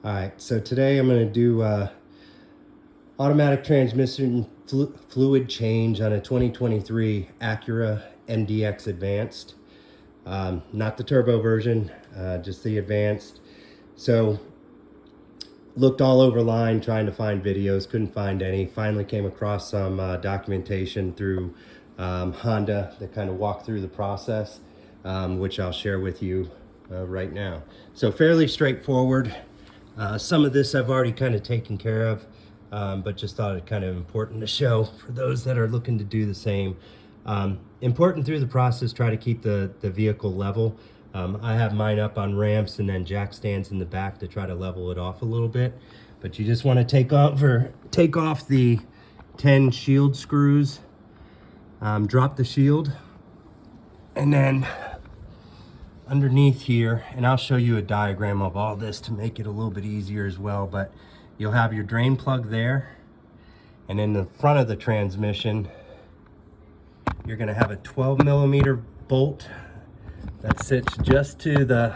All right, so today I'm going to do automatic transmission fluid change on a 2023 Acura MDX Advanced. Not the turbo version, just the Advanced. So looked all over line trying to find videos, couldn't find any. Finally came across some documentation through Honda that kind of walked through the process, which I'll share with you right now. So fairly straightforward. Some of this I've already kind of taken care of, but just thought it kind of important to show for those that are looking to do the same. Important through the process, try to keep the vehicle level. I have mine up on ramps and then jack stands in the back to try to level it off a little bit. But you just want to take off the 10 shield screws, drop the shield, and then underneath here, and I'll show you a diagram of all this to make it a little bit easier as well, but you'll have your drain plug there, and in the front of the transmission you're going to have a 12mm bolt that sits just to the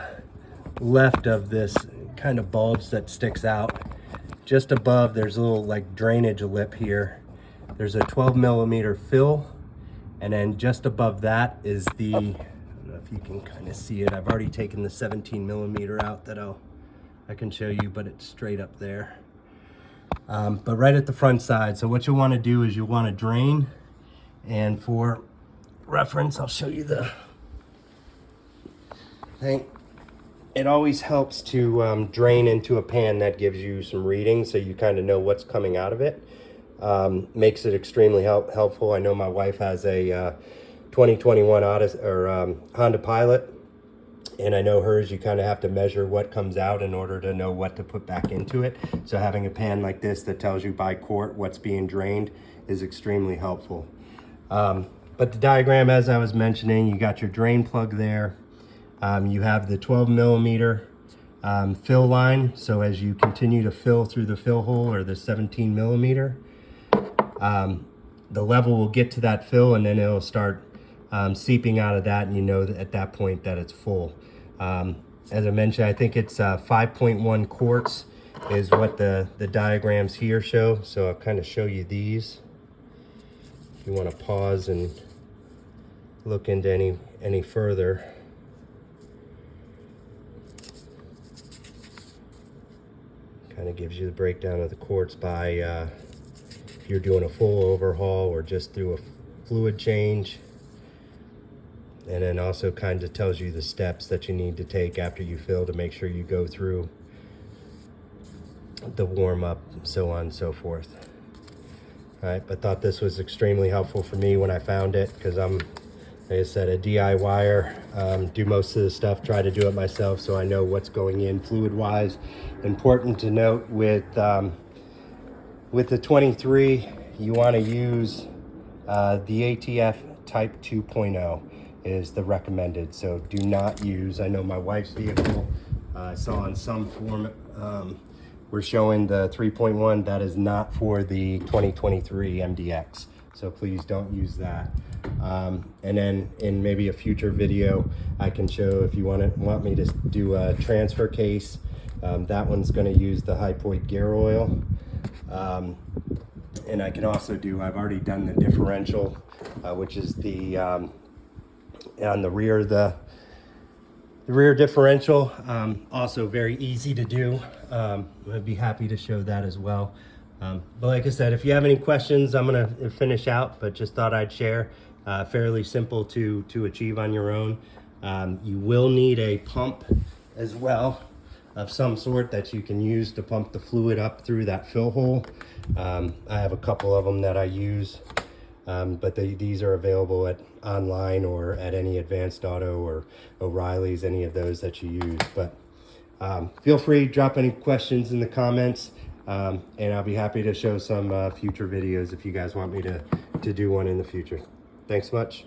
left of this kind of bulge that sticks out. Just above, there's a little like drainage lip here. There's a 12mm fill, and then just above that is the, I don't know if you can kind of see it, I've already taken the 17mm out that I can show you, but it's straight up there. But right at the front side. So what you'll want to do is you'll want to drain, and for reference I'll show you the thing. It always helps to drain into a pan that gives you some readings so you kind of know what's coming out of it. Makes it extremely helpful. I know my wife has a 2021 Honda Pilot, and I know hers, you kind of have to measure what comes out in order to know what to put back into it. So having a pan like this that tells you by quart what's being drained is extremely helpful. But the diagram, as I was mentioning, you got your drain plug there. You have the 12mm fill line, so as you continue to fill through the fill hole, or the 17mm, the level will get to that fill, and then it'll start seeping out of that, and you know that at that point that it's full. As I mentioned, I think it's 5.1 quarts is what the diagrams here show, so I'll kind of show you these. If you want to pause and look into any further. Kind of gives you the breakdown of the quarts by if you're doing a full overhaul or just through a fluid change. And then also kind of tells you the steps that you need to take after you fill to make sure you go through the warm up, so on and so forth. All right, but thought this was extremely helpful for me when I found it, because I'm, like I said, a DIYer, do most of the stuff, try to do it myself, so I know what's going in fluid-wise. Important to note with the 23, you want to use the ATF Type 2.0 is the recommended, so do not use, I know my wife's vehicle, I saw on some form, we're showing the 3.1, that is not for the 2023 MDX. So please don't use that. And then in maybe a future video, I can show, if you want me to do a transfer case, that one's going to use the high point gear oil. And I can also do, I've already done the differential, which is the on the rear, the rear differential. Also very easy to do. I'd be happy to show that as well. But like I said, if you have any questions, I'm going to finish out, but just thought I'd share. Fairly simple to achieve on your own. You will need a pump as well of some sort that you can use to pump the fluid up through that fill hole. I have a couple of them that I use, but these are available online or at any Advanced Auto or O'Reilly's, any of those that you use. But feel free to drop any questions in the comments. And I'll be happy to show some future videos if you guys want me to do one in the future. Thanks much.